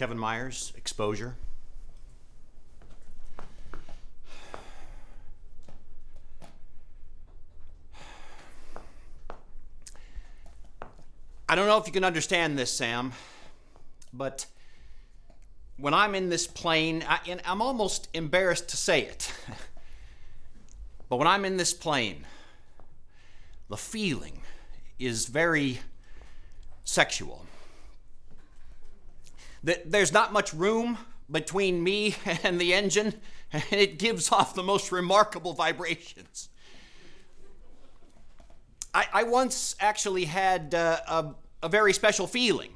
Kevin Myers, Exposure. I don't know if you can understand this, Sam, but when I'm in this plane, and I'm almost embarrassed to say it, but when I'm in this plane, the feeling is very sexual. There's not much room between me and the engine, and it gives off the most remarkable vibrations. I once actually had a very special feeling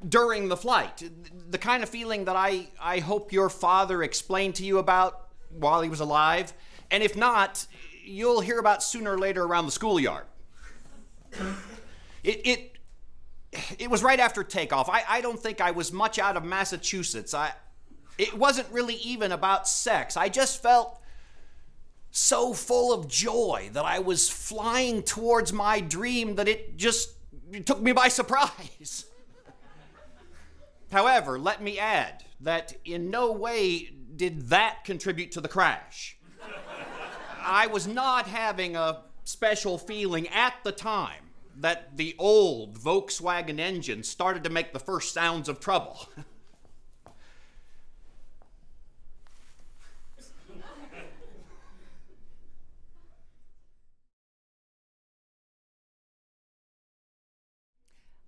during the flight. The kind of feeling that I hope your father explained to you about while he was alive. And if not, you'll hear about sooner or later around the schoolyard. It was right after takeoff. I don't think I was much out of Massachusetts. It wasn't really even about sex. I just felt so full of joy that I was flying towards my dream that it took me by surprise. However, let me add that in no way did that contribute to the crash. I was not having a special feeling at the time that the old Volkswagen engine started to make the first sounds of trouble.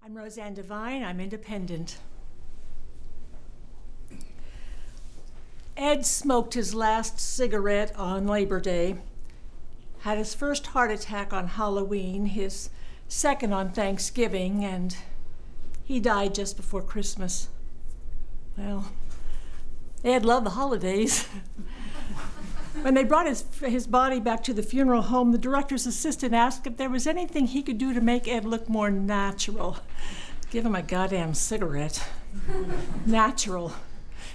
I'm Roseanne Devine. I'm independent. Ed smoked his last cigarette on Labor Day, had his first heart attack on Halloween, his second on Thanksgiving, and he died just before Christmas. Well, Ed loved the holidays. When they brought his body back to the funeral home, the director's assistant asked if there was anything he could do to make Ed look more natural. Give him a goddamn cigarette. Natural.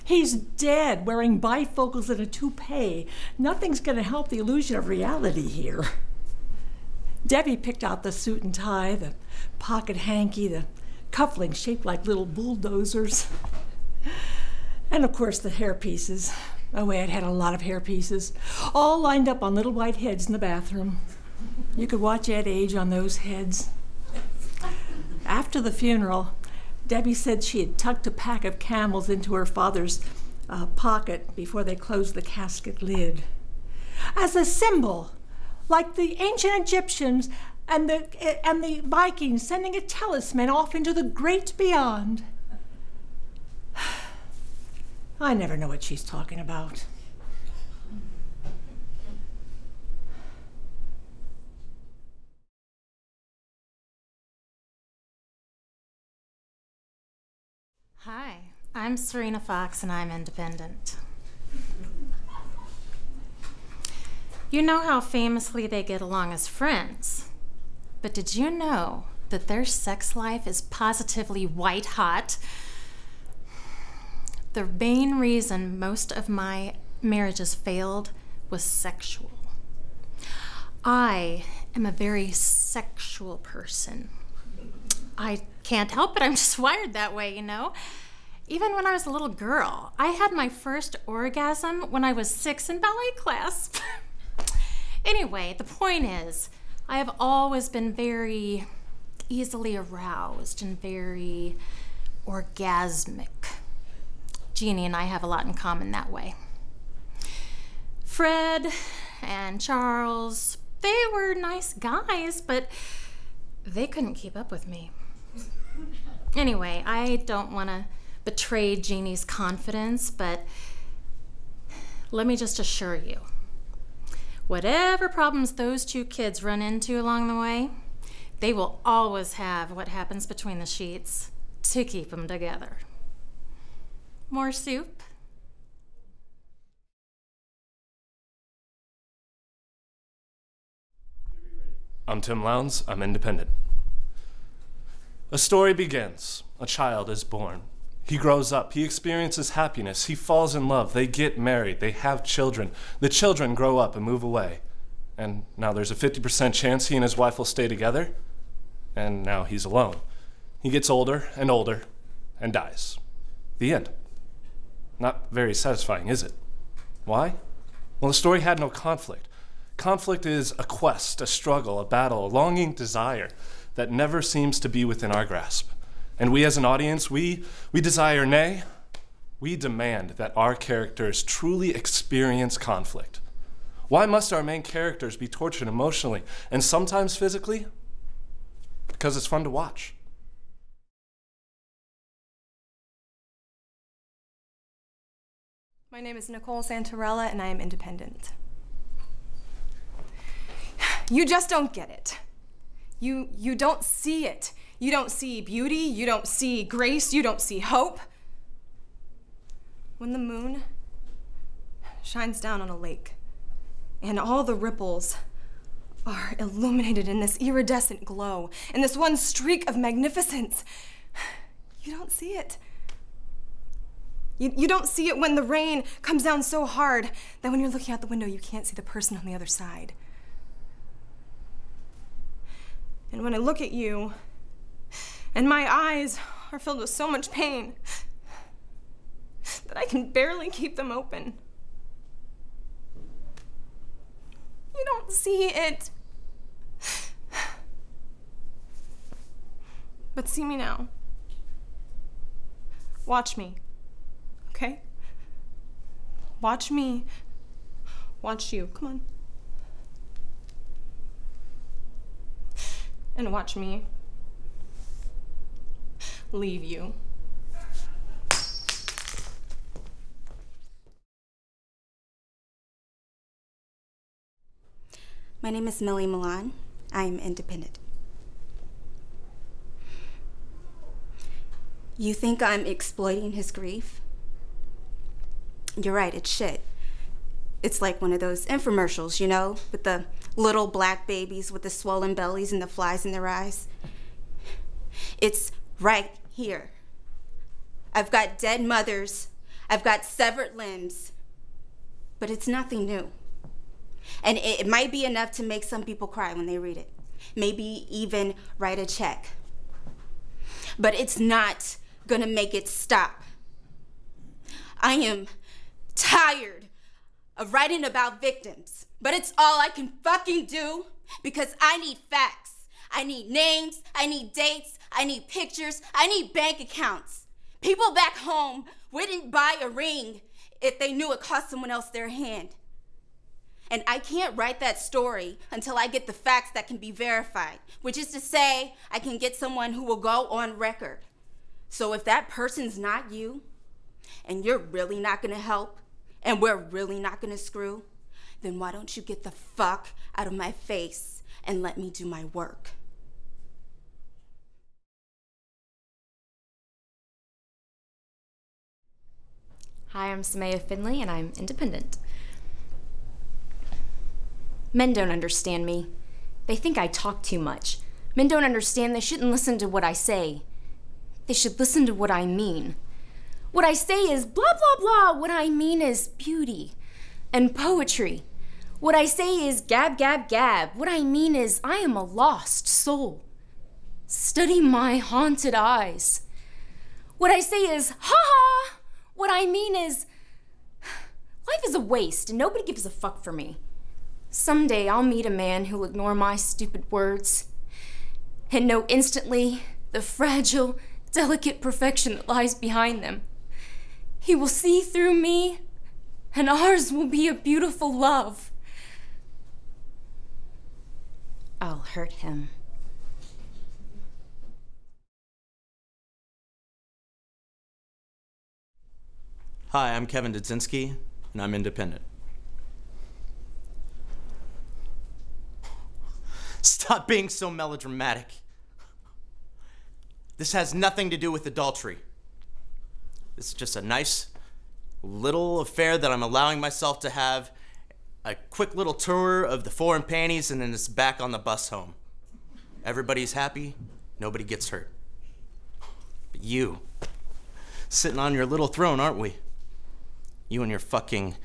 He's dead, wearing bifocals and a toupee. Nothing's gonna help the illusion of reality here. Debbie picked out the suit and tie, the pocket hanky, the cufflinks shaped like little bulldozers. And of course the hairpieces. Oh, Ed had a lot of hairpieces, all lined up on little white heads in the bathroom. You could watch Ed age on those heads. After the funeral, Debbie said she had tucked a pack of Camels into her father's pocket before they closed the casket lid. As a symbol, like the ancient Egyptians and the Vikings sending a talisman off into the great beyond. I never know what she's talking about. Hi, I'm Serena Fox and I'm independent. You know how famously they get along as friends, but did you know that their sex life is positively white hot? The main reason most of my marriages failed was sexual. I am a very sexual person. I can't help it, I'm just wired that way, you know? Even when I was a little girl, I had my first orgasm when I was 6 in ballet class. Anyway, the point is, I have always been very easily aroused and very orgasmic. Jeannie and I have a lot in common that way. Fred and Charles, they were nice guys, but they couldn't keep up with me. Anyway, I don't want to betray Jeannie's confidence, but let me just assure you, whatever problems those two kids run into along the way, they will always have what happens between the sheets to keep them together. More soup? I'm Tim Lowndes, I'm independent. A story begins. A child is born. He grows up, he experiences happiness, he falls in love, they get married, they have children. The children grow up and move away. And now there's a 50% chance he and his wife will stay together. And now he's alone. He gets older and older and dies. The end. Not very satisfying, is it? Why? Well, the story had no conflict. Conflict is a quest, a struggle, a battle, a longing desire that never seems to be within our grasp. And we as an audience, we desire, nay, we demand that our characters truly experience conflict. Why must our main characters be tortured emotionally and sometimes physically? Because it's fun to watch. My name is Nicole Santo, and I am independent. You just don't get it. You don't see it. You don't see beauty, you don't see grace, you don't see hope. When the moon shines down on a lake and all the ripples are illuminated in this iridescent glow, in this one streak of magnificence, you don't see it. You don't see it when the rain comes down so hard that when you're looking out the window, you can't see the person on the other side. And when I look at you, and my eyes are filled with so much pain that I can barely keep them open. You don't see it. But see me now. Watch me. Okay? Watch me. Watch you. Come on. And watch me leave you. My name is Milan. I am independent. You think I'm exploiting his grief? You're right, it's shit. It's like one of those infomercials, you know, with the little black babies with the swollen bellies and the flies in their eyes. It's right here. I've got dead mothers, I've got severed limbs, but it's nothing new. And it might be enough to make some people cry when they read it. Maybe even write a check. But it's not gonna make it stop. I am tired of writing about victims, but it's all I can fucking do because I need facts. I need names, I need dates, I need pictures, I need bank accounts. People back home wouldn't buy a ring if they knew it cost someone else their hand. And I can't write that story until I get the facts that can be verified, which is to say, I can get someone who will go on record. So if that person's not you, and you're really not gonna help, and we're really not gonna screw, then why don't you get the fuck out of my face and let me do my work? Hi, I'm Sameach Finley, and I'm independent. Men don't understand me. They think I talk too much. Men don't understand they shouldn't listen to what I say. They should listen to what I mean. What I say is blah, blah, blah. What I mean is beauty and poetry. What I say is gab, gab, gab. What I mean is I am a lost soul. Study my haunted eyes. What I say is ha ha. What I mean is life is a waste and nobody gives a fuck for me. Someday I'll meet a man who'll ignore my stupid words and know instantly the fragile, delicate perfection that lies behind them. He will see through me, and ours will be a beautiful love. I'll hurt him. Hi, I'm Kevin Dudzinski, and I'm independent. Stop being so melodramatic. This has nothing to do with adultery. This is just a nice little affair that I'm allowing myself to have. A quick little tour of the foreign panties, and then it's back on the bus home. Everybody's happy, nobody gets hurt. But you, sitting on your little throne, aren't we? You and your fucking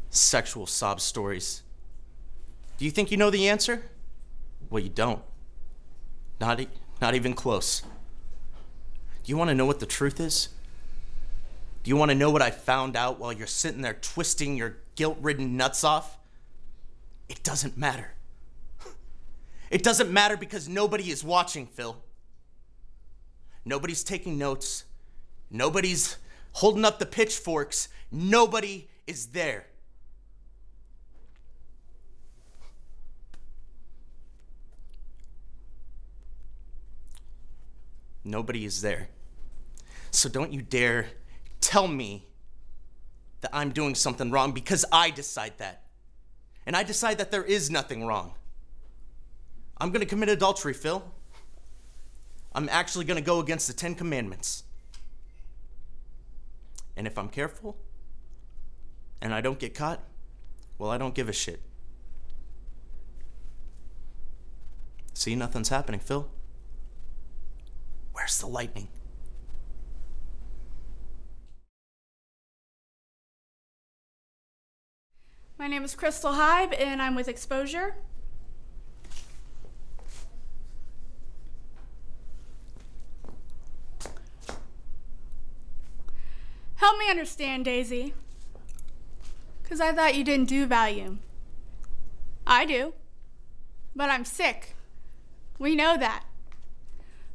sexual sob stories. Do you think you know the answer? Well, you don't. Not even close. Do you want to know what the truth is? Do you want to know what I found out while you're sitting there twisting your guilt-ridden nuts off? It doesn't matter. It doesn't matter because nobody is watching, Phil. Nobody's taking notes. Nobody's holding up the pitchforks. Nobody is there. Nobody is there. So don't you dare tell me that I'm doing something wrong, because I decide that. And I decide that there is nothing wrong. I'm gonna commit adultery, Phil. I'm actually gonna go against the 10 Commandments. And if I'm careful, and I don't get caught, well, I don't give a shit. See, nothing's happening, Phil. Where's the lightning? My name is Crystal Hive, and I'm with Exposure. Help me understand, Daisy. Because I thought you didn't do Valium. I do. But I'm sick. We know that.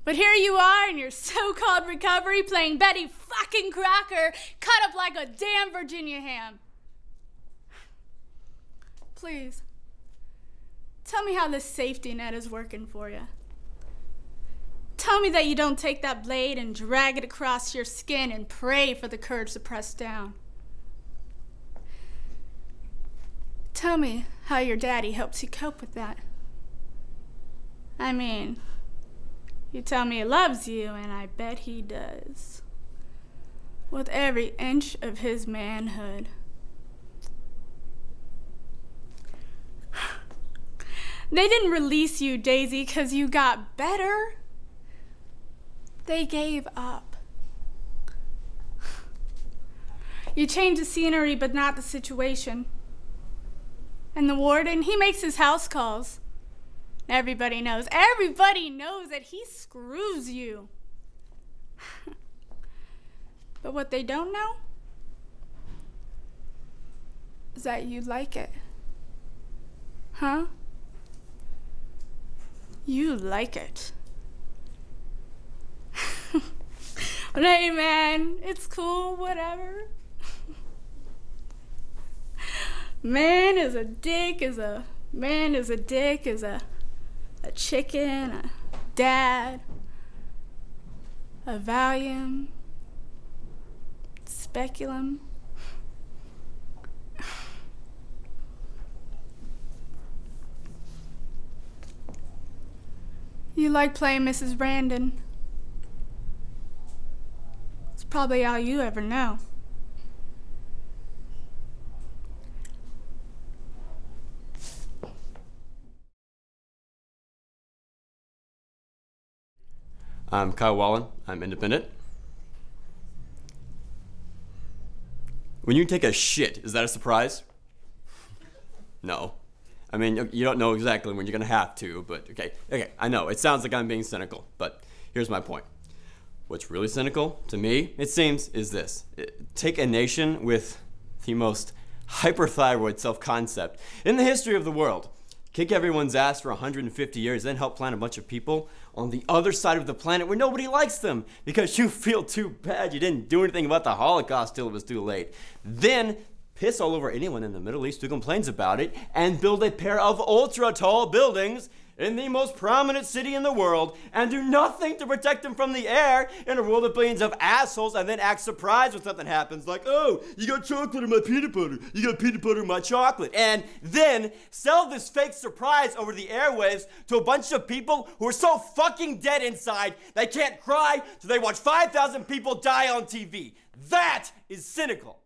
But here you are in your so-called recovery playing Betty fucking Crocker, cut up like a damn Virginia ham. Please, tell me how this safety net is working for you. Tell me that you don't take that blade and drag it across your skin and pray for the courage to press down. Tell me how your daddy helps you cope with that. I mean, you tell me he loves you, and I bet he does. With every inch of his manhood. They didn't release you, Daisy, because you got better. They gave up. You changed the scenery, but not the situation. And the warden, he makes his house calls. Everybody knows that he screws you. But what they don't know is that you like it. Huh? You like it. But hey, man, it's cool, whatever. Man is a dick, is a chicken, a dad, a Valium, speculum. You like playing Mrs. Brandon. It's probably all you ever know. I'm Kyle Wallen. I'm independent. When you take a shit, is that a surprise? No. I mean, you don't know exactly when you're gonna have to, but okay, I know, it sounds like I'm being cynical, but here's my point. What's really cynical, to me, it seems, is this. Take a nation with the most hyperthyroid self-concept in the history of the world, kick everyone's ass for 150 years, then help plant a bunch of people on the other side of the planet where nobody likes them because you feel too bad you didn't do anything about the Holocaust till it was too late. Then piss all over anyone in the Middle East who complains about it, and build a pair of ultra-tall buildings in the most prominent city in the world, and do nothing to protect them from the air in a world of billions of assholes, and then act surprised when something happens, like, oh, you got chocolate in my peanut butter, you got peanut butter in my chocolate, and then sell this fake surprise over the airwaves to a bunch of people who are so fucking dead inside they can't cry so they watch 5,000 people die on TV. That is cynical.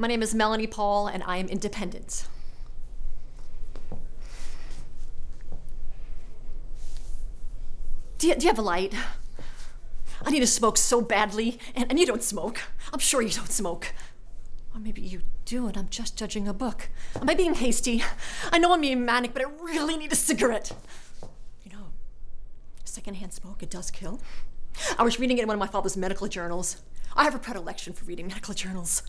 My name is Melanie Paul, and I am independent. Do you have a light? I need to smoke so badly, and you don't smoke. I'm sure you don't smoke. Or maybe you do, and I'm just judging a book. Am I being hasty? I know I'm being manic, but I really need a cigarette. You know, Secondhand smoke, it does kill. I was reading it in one of my father's medical journals. I have a predilection for reading medical journals.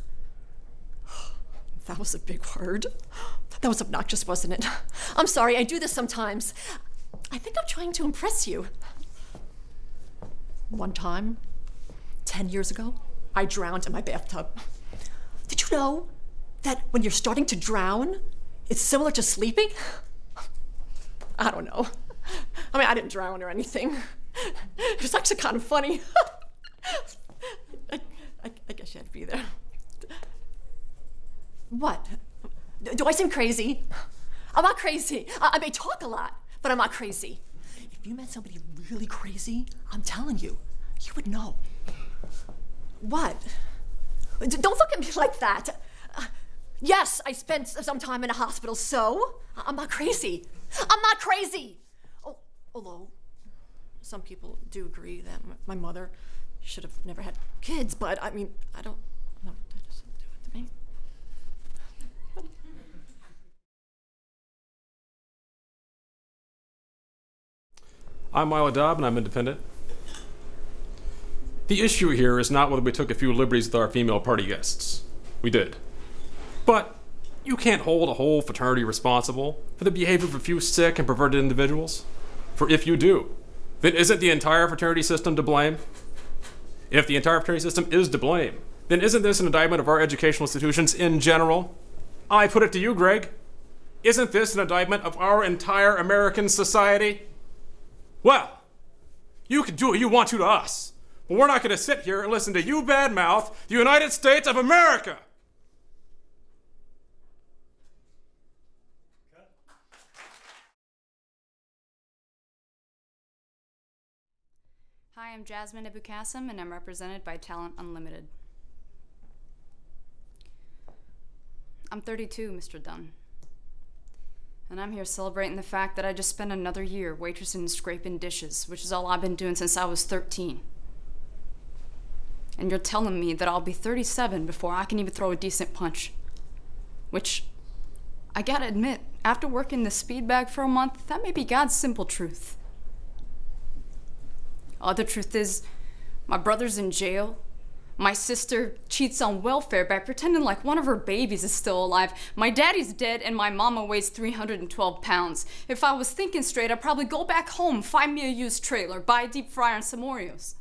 That was a big word. That was obnoxious, wasn't it? I'm sorry, I do this sometimes. I think I'm trying to impress you. One time, 10 years ago, I drowned in my bathtub. Did you know that when you're starting to drown, it's similar to sleeping? I don't know. I mean, I didn't drown or anything. It was actually kind of funny. I guess you had to be there. What? Do I seem crazy? I'm not crazy. I may talk a lot, but I'm not crazy. If you met somebody really crazy, I'm telling you, you would know. What? Don't look at me like that. Yes, I spent some time in a hospital, so I'm not crazy. I'm not crazy. Oh, although some people do agree that my mother should have never had kids, but I mean, I don't know. That doesn't do it to me. I'm Lila Dub, and I'm independent. The issue here is not whether we took a few liberties with our female party guests. We did. But you can't hold a whole fraternity responsible for the behavior of a few sick and perverted individuals. For if you do, then isn't the entire fraternity system to blame? If the entire fraternity system is to blame, then isn't this an indictment of our educational institutions in general? I put it to you, Greg. Isn't this an indictment of our entire American society? Well, you can do what you want to us, but we're not going to sit here and listen to you badmouth the United States of America. Hi, I'm Jasmine Assam, and I'm represented by Talent Unlimited. I'm 32, Mr. Dunn. And I'm here celebrating the fact that I just spent another year waitressing and scraping dishes, which is all I've been doing since I was 13. And you're telling me that I'll be 37 before I can even throw a decent punch. Which, I gotta admit, after working the speed bag for a month, that may be God's simple truth. Other truth is, my brother's in jail. My sister cheats on welfare by pretending like one of her babies is still alive. My daddy's dead and my mama weighs 312 pounds. If I was thinking straight, I'd probably go back home, find me a used trailer, buy a deep fryer and some Oreos.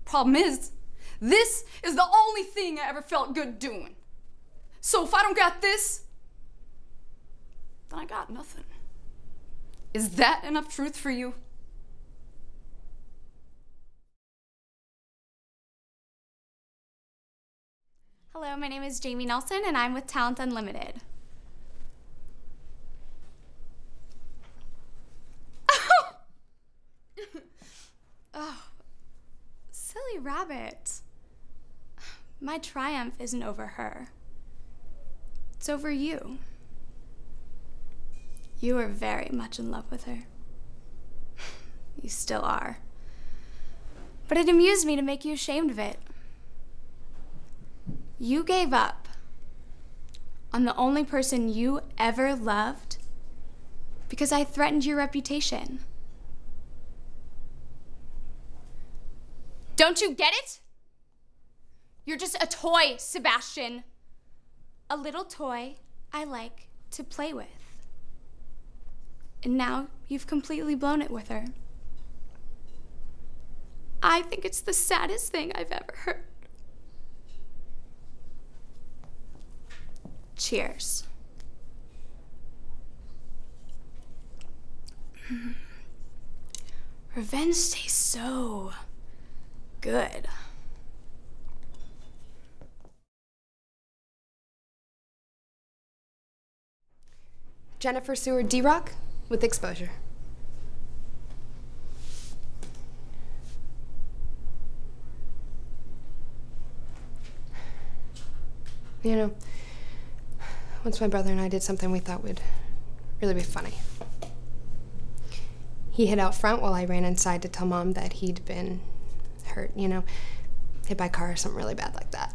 Problem is, this is the only thing I ever felt good doing. So if I don't got this, then I got nothing. Is that enough truth for you? Hello, my name is Jamie Nelson, and I'm with Talent Unlimited. Oh, silly rabbit. My triumph isn't over her. It's over you. You are very much in love with her. You still are. But it amused me to make you ashamed of it. You gave up on the only person you ever loved because I threatened your reputation. Don't you get it? You're just a toy, Sebastian. A little toy I like to play with. And now you've completely blown it with her. I think it's the saddest thing I've ever heard. Cheers. Revenge tastes so good. Jennifer Seward D-Rock with Exposure. You know, once my brother and I did something we thought would really be funny. He hid out front while I ran inside to tell Mom that he'd been hurt, you know, hit by a car or something really bad like that.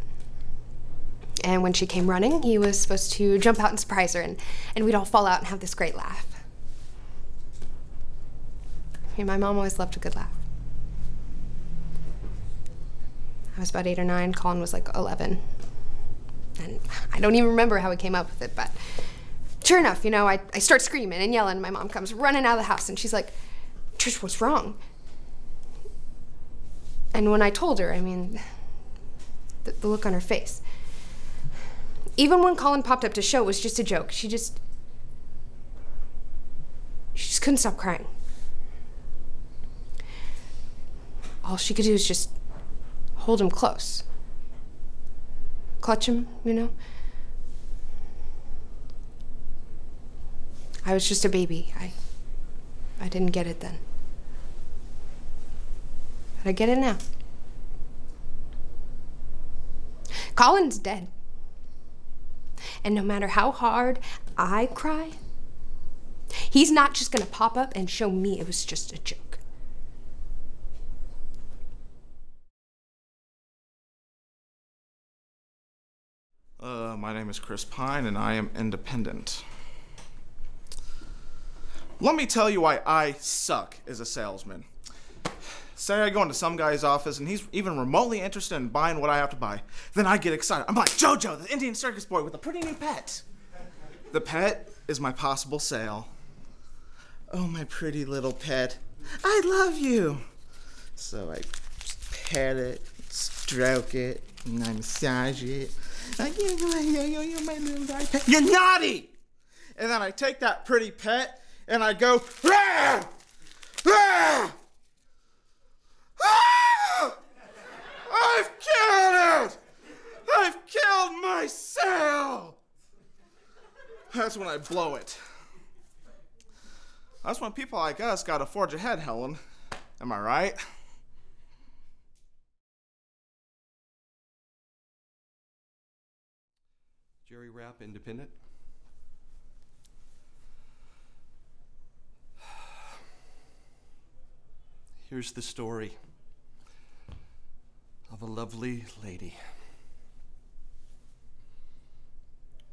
And when she came running, he was supposed to jump out and surprise her, and we'd all fall out and have this great laugh. mean, my mom always loved a good laugh. I was about 8 or 9, Colin was like 11. And I don't even remember how we came up with it, but sure enough, you know, I start screaming and yelling, and my mom comes running out of the house, and she's like, Trish, what's wrong? And when I told her, I mean, the look on her face. Even when Colin popped up to show, it was just a joke. She just couldn't stop crying. All she could do was just hold him close. Clutch him, you know? I was just a baby. I didn't get it then. But I get it now. Colin's dead. And no matter how hard I cry, he's not just gonna pop up and show me it was just a joke. My name is Chris Pine, and I am independent. Let me tell you why I suck as a salesman. Say I go into some guy's office and he's even remotely interested in buying what I have to buy. Then I get excited. I'm like, Jojo, the Indian circus boy with a pretty new pet. The pet is my possible sale. Oh, my pretty little pet. I love you. So I pet it, stroke it, and I massage it. Like, you're my little guy pet. You're naughty! And then I take that pretty pet and I go, rah! Rah! Ah! I've killed it! I've killed my sale! That's when I blow it. That's when people like us gotta forge ahead, Helen. Am I right? Jerry Rapp, independent. Here's the story of a lovely lady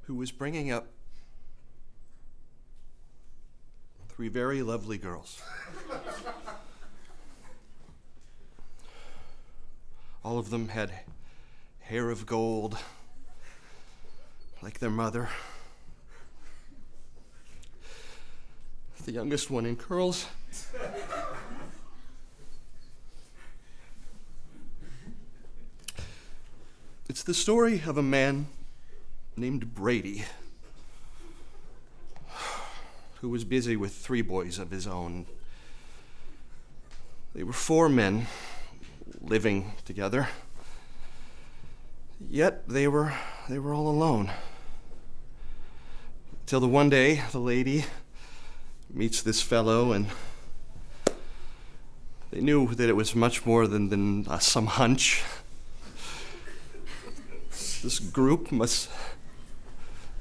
who was bringing up 3 very lovely girls. All of them had hair of gold, like their mother. The youngest one in curls. It's the story of a man named Brady who was busy with 3 boys of his own. They were 4 men living together, yet they were all alone. Till the one day the lady meets this fellow, and they knew that it was much more than some hunch. This group must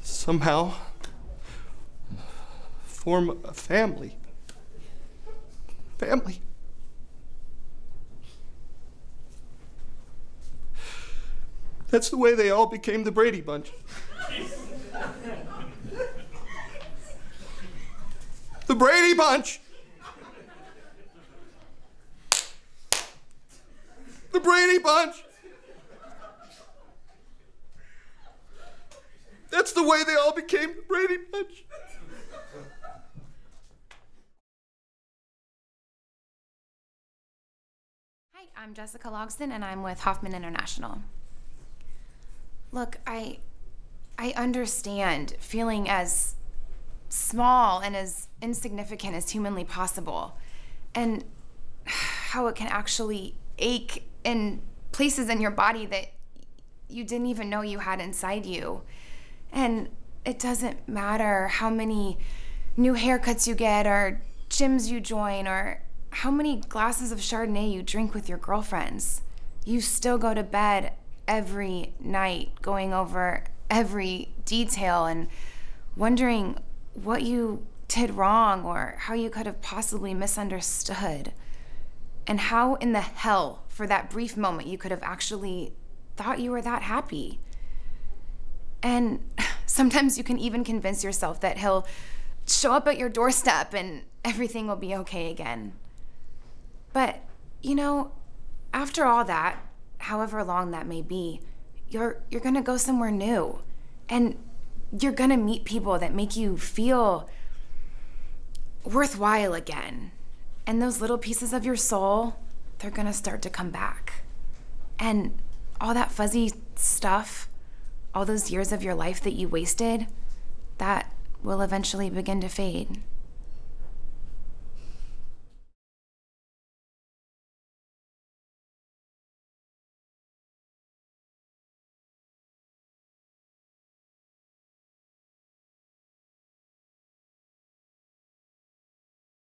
somehow form a family. Family. That's the way they all became the Brady Bunch. The Brady Bunch! The Brady Bunch! That's the way they all became the Brady Bunch. Hi, I'm Jessica Logston, and I'm with Hoffman International. Look, I understand feeling as small and as insignificant as humanly possible, and how it can actually ache in places in your body that you didn't even know you had inside you. And it doesn't matter how many new haircuts you get, or gyms you join, or how many glasses of Chardonnay you drink with your girlfriends. You still go to bed every night going over every detail and wondering what you did wrong or how you could have possibly misunderstood, and how in the hell for that brief moment you could have actually thought you were that happy. And sometimes you can even convince yourself that he'll show up at your doorstep and everything will be okay again. But, you know, after all that, however long that may be, you're gonna go somewhere new. And you're gonna meet people that make you feel worthwhile again. And those little pieces of your soul, they're gonna start to come back. And all that fuzzy stuff, all those years of your life that you wasted, that will eventually begin to fade.